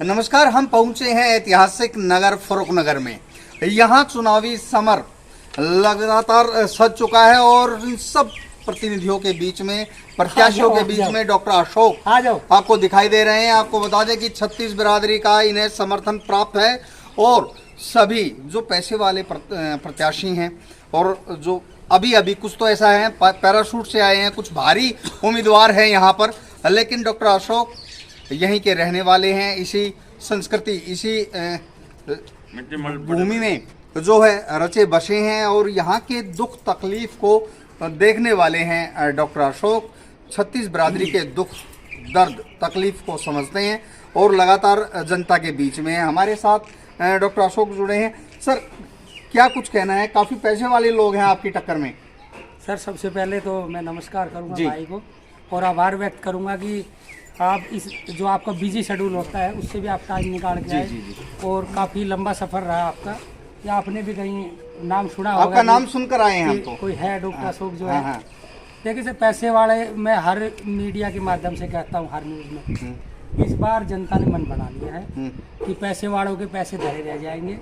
नमस्कार, हम पहुंचे हैं ऐतिहासिक नगर फर्रुखनगर में। यहाँ चुनावी समर लगातार सज चुका है और इन सब प्रतिनिधियों के बीच में, प्रत्याशियों के बीच में डॉक्टर अशोक आपको दिखाई दे रहे हैं। आपको बता दें कि 36 बिरादरी का इन्हें समर्थन प्राप्त है और सभी जो पैसे वाले प्रत्याशी हैं और जो अभी अभी कुछ तो ऐसा है पैराशूट से आए हैं, कुछ भारी उम्मीदवार हैं यहाँ पर, लेकिन डॉक्टर अशोक यहीं के रहने वाले हैं। इसी संस्कृति, इसी भूमि में जो है रचे बसे हैं और यहाँ के दुख तकलीफ को देखने वाले हैं डॉक्टर अशोक। 36 बिरादरी के दुख दर्द तकलीफ को समझते हैं और लगातार जनता के बीच में हमारे साथ डॉक्टर अशोक जुड़े हैं। सर, क्या कुछ कहना है? काफ़ी पैसे वाले लोग हैं आपकी टक्कर में। सर, सबसे पहले तो मैं नमस्कार करूंगा भाई को और आभार व्यक्त करूंगा कि आप इस जो आपका बिजी शेड्यूल होता है उससे भी आप टाइम निकाल के आए और काफ़ी लंबा सफ़र रहा आपका। या आपने भी कहीं नाम सुना होगा, आपका नाम सुनकर आए हैं हम तो। कोई है डॉक्टर अशोक जो है। देखिए सर, पैसे वाले मैं हर मीडिया के माध्यम से कहता हूँ, हर न्यूज़ में इस बार जनता ने मन बना लिया है कि पैसे वालों के पैसे धरे रह जाएंगे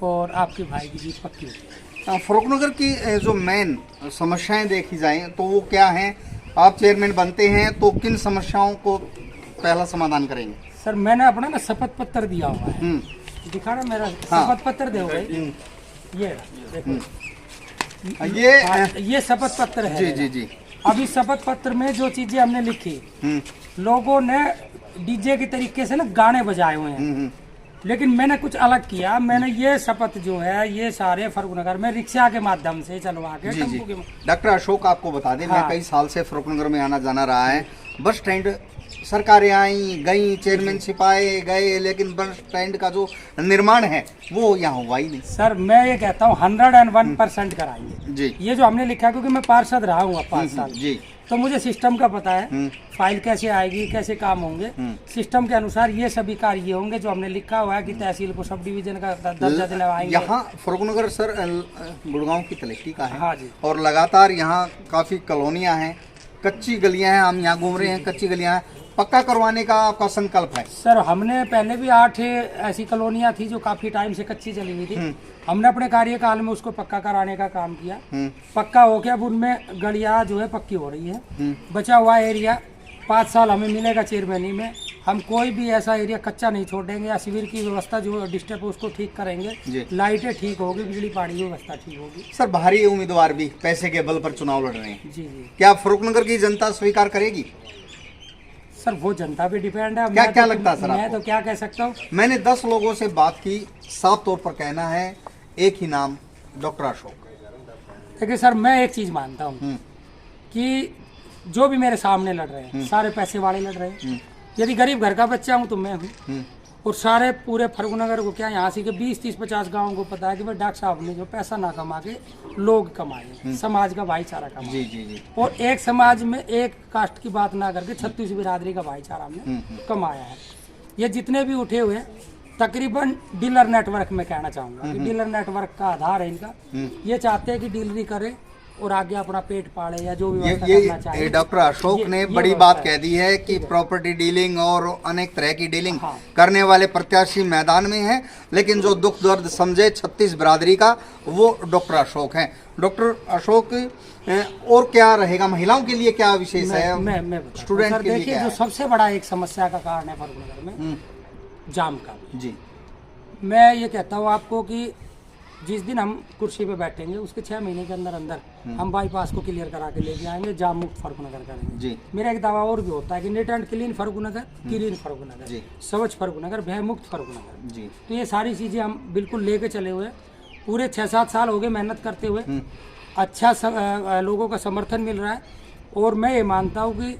और आपके भाई की जीत पक्की होगी। फर्रुखनगर की जो मेन समस्याएं देखी जाएं तो वो क्या हैं? आप चेयरमैन बनते हैं तो किन समस्याओं को पहला समाधान करेंगे? सर, मैंने अपना ना शपथ पत्र दिया हुआ है, दिखा ना मेरा शपथ पत्र दे ये देखो, ये शपथ पत्र है। जी। अब इस शपथ पत्र में जो चीजें हमने लिखी, लोगों ने डीजे के तरीके से ना गाने बजाए हुए हैं, लेकिन मैंने कुछ अलग किया। मैंने ये शपथ जो है ये सारे फर्रुखनगर में रिक्शा के माध्यम से चलवा के डॉक्टर अशोक, आपको बता दें, मैं कई साल से फर्रुखनगर में आना जाना रहा है। बस स्टैंड सरकारें आई गई, चेयरमैनशिप आए गए, लेकिन बस स्टैंड का जो निर्माण है वो यहाँ हुआ ही नहीं। सर, मैं ये कहता हूँ 101% कराएंगे जी। ये जो हमने लिखा है, क्योंकि मैं पार्षद रहा हूँ 5 साल जी, तो मुझे सिस्टम का पता है, फाइल कैसे आएगी, कैसे काम होंगे, सिस्टम के अनुसार ये सभी कार्य होंगे जो हमने लिखा हुआ है कि तहसील को सब डिवीजन का दर्जा दिलवाएंगे। यहाँ फर्रुखनगर सर गुड़गांव की तलहटी का है। हाँ जी। और लगातार यहाँ काफी कॉलोनियाँ हैं, कच्ची गलियाँ हैं, हम यहाँ घूम रहे हैं, कच्ची गलियाँ हैं। पक्का करवाने का आपका संकल्प है? सर, हमने पहले भी 8 ऐसी कॉलोनियाँ थी जो काफी टाइम से कच्ची चली हुई थी। हमने अपने कार्यकाल में उसको पक्का कराने का काम किया, पक्का हो गया। अब उनमें गलियाँ जो है पक्की हो रही है। बचा हुआ एरिया 5 साल हमें मिलेगा चेयरमैनी में, हम कोई भी ऐसा एरिया कच्चा नहीं छोड़ेंगे। या शिविर की व्यवस्था जो डिस्टर्ब है उसको ठीक करेंगे, लाइटें ठीक होगी, बिजली पानी की व्यवस्था ठीक होगी। सर, बाहरी उम्मीदवार भी पैसे के बल पर चुनाव लड़ रहे हैं। जी। क्या फर्रुखनगर की जनता स्वीकार करेगी? सर, वो जनता पे डिपेंड है। क्या लगता है सर? मैं तो क्या कह सकता हूँ, मैंने 10 लोगों से बात की, साफ तौर पर कहना है एक ही नाम, डॉक्टर अशोक। देखिए सर, मैं एक चीज मानता हूँ कि जो भी मेरे सामने लड़ रहे हैं सारे पैसे वाले लड़ रहे हैं। यदि गरीब घर का बच्चा हूँ तो मैं हूँ, और सारे पूरे फर्रुखनगर को क्या यहाँ से 20, 30, 50 गाँव को पता है कि भाई डॉक्टर साहब ने जो पैसा ना कमा के लोग कमाए, समाज का भाईचारा कमाए। जी। और एक समाज में एक कास्ट की बात ना करके 36 बिरादरी का भाईचारा हमने कमाया है। ये जितने भी उठे हुए तकरीबन डीलर नेटवर्क में कहना चाहूंगा कि डीलर नेटवर्क का आधार है इनका। ये चाहते हैं कि डीलरी करे और आगे अपना पेट पाले या जो भी करना चाहिए। डॉक्टर अशोक ने बड़ी बात कह दी है कि प्रॉपर्टी डीलिंग और अनेक तरह की डीलिंग करने वाले प्रत्याशी मैदान में हैं, लेकिन जो दुख दर्द समझे 36 बिरादरी का वो डॉक्टर अशोक हैं। डॉक्टर अशोक, और क्या रहेगा? महिलाओं के लिए क्या विशेष है? स्टूडेंट के लिए देखिए, जो सबसे बड़ा एक समस्या का कारण है फर्रुखनगर में जाम का। जी, मैं ये कहता हूँ आपको कि जिस दिन हम कुर्सी पे बैठेंगे उसके 6 महीने के अंदर अंदर हम बाईपास को क्लियर करा के लेके आएंगे, जाम मुक्त फर्रुखनगर करेंगे। जी। मेरा एक दावा और भी होता है कि neat and clean Farrukhnagar, clean Farrukhnagar, स्वच्छ फर्रुखनगर, भय मुक्त फर्रुखनगर। जी। तो ये सारी चीजें हम बिल्कुल लेके चले हुए, पूरे 6-7 साल हो गए मेहनत करते हुए, अच्छा लोगों का समर्थन मिल रहा है। और मैं ये मानता हूँ कि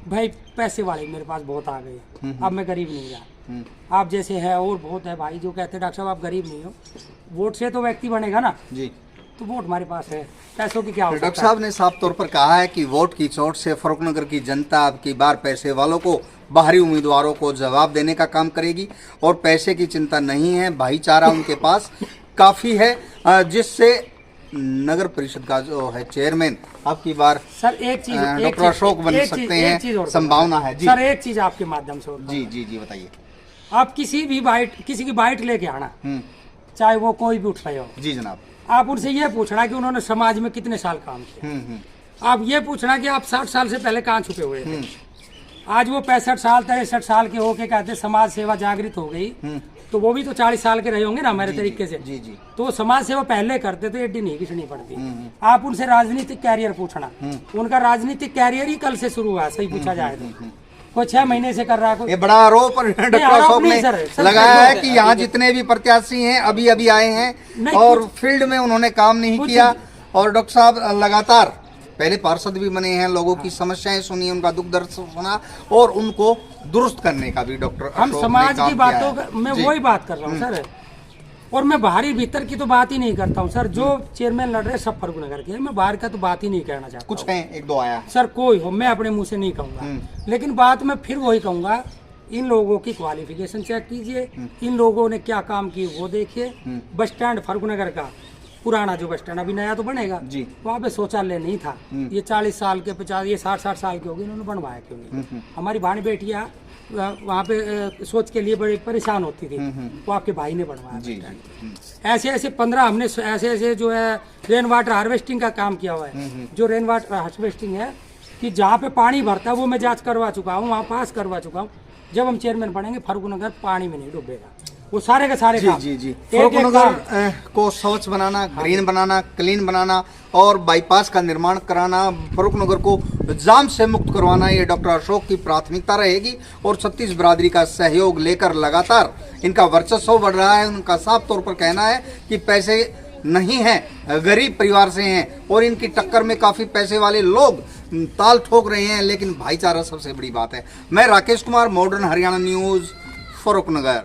भाई पैसे वाले मेरे पास बहुत आ गए, अब मैं गरीब नहीं रहा। आप जैसे है और बहुत है भाई जो कहते हैं डॉक्टर साहब आप गरीब नहीं हो, वोट से तो व्यक्ति बनेगा ना। जी। तो वोट हमारे पास है, पैसों की क्या आवश्यकता है? डॉक्टर साहब ने साफ तौर पर कहा है कि वोट की चोट से फर्रुखनगर की जनता अब की बार पैसे वालों को, बाहरी उम्मीदवारों को जवाब देने का काम करेगी और पैसे की चिंता नहीं है। भाईचारा उनके पास काफी है, जिससे नगर परिषद का जो है चेयरमैन अब की बार सर एक चीज डॉक्टर अशोक बन सकते हैं, संभावना है। जी सर, एक चीज आपके माध्यम से जी बताइए। आप किसी की बाइट लेके आना, चाहे वो कोई भी उठ रहे हो जी जनाब, आप उनसे ये पूछना कि उन्होंने समाज में कितने साल काम किया। आप ये पूछना कि आप 60 साल से पहले कहाँ छुपे हुए थे। आज वो 65 साल 63 साल के होके कहते समाज सेवा जागृत हो गई, तो वो भी तो 40 साल के रहे होंगे ना हमारे तरीके से। जी जी। तो समाज सेवा पहले करते तो एडी नहीं घिसनी पड़ती। आप उनसे राजनीतिक कैरियर पूछना, उनका राजनीतिक कैरियर ही कल से शुरू हुआ, सही पूछा जाए तो। कोई 6 महीने से कर रहा है, ये बड़ा आरोप डॉक्टर अशोक ने लगाया है कि यहाँ जितने भी प्रत्याशी हैं अभी अभी आए हैं और फील्ड में उन्होंने काम नहीं किया। और डॉक्टर साहब लगातार पहले पार्षद भी बने हैं, लोगों की समस्याएं सुनी, उनका दुख दर्द सुना और उनको दुरुस्त करने का भी डॉक्टर हम समाज की बातों में वही बात कर रहा हूँ सर। और मैं बाहरी भीतर की तो बात ही नहीं करता हूँ सर। जो चेयरमैन लड़ रहे सब फर्रुख नगर के, मैं बाहर का तो बात ही नहीं कहना चाहता। कुछ है, एक दो आया सर, कोई हो, मैं अपने मुंह से नहीं कहूँगा, लेकिन बात मैं फिर वही कहूँगा, इन लोगों की क्वालिफिकेशन चेक कीजिए, इन लोगों ने क्या काम किए वो देखिए। बस स्टैंड फर्रुख नगर का पुराना जो बस स्टैंड, अभी नया तो बनेगा, वहाँ पे शौचालय नहीं था। ये 40 साल के 50 ये 60 साल के हो गए, इन्होंने बनवाया क्यों नहीं? हमारी भानी बेटियाँ वहाँ पे सोच के लिए बड़ी परेशान होती थी, वो आपके भाई ने बनवाया। ऐसे ऐसे 15 हमने ऐसे ऐसे जो है रेन वाटर हार्वेस्टिंग का काम किया हुआ है। जो रेन वाटर हार्वेस्टिंग है कि जहाँ पे पानी भरता है वो मैं जांच करवा चुका हूँ, वहाँ पास करवा चुका हूँ। जब हम चेयरमैन बनेंगे फर्रुख नगर पानी में नहीं डूबेगा, वो सारे के सारे काम। जी जी। फर्रुख नगर को स्वच्छ बनाना, ग्रीन बनाना, क्लीन बनाना और बाईपास का निर्माण कराना, फर्रुख नगर को जाम से मुक्त करवाना, ये डॉक्टर अशोक की प्राथमिकता रहेगी। और 36 बिरादरी का सहयोग लेकर लगातार इनका वर्चस्व बढ़ रहा है। उनका साफ तौर पर कहना है कि पैसे नहीं है, गरीब परिवार से हैं और इनकी टक्कर में काफी पैसे वाले लोग ताल ठोक रहे हैं, लेकिन भाईचारा सबसे बड़ी बात है। मैं राकेश कुमार, मॉडर्न हरियाणा न्यूज, फर्रुख नगर।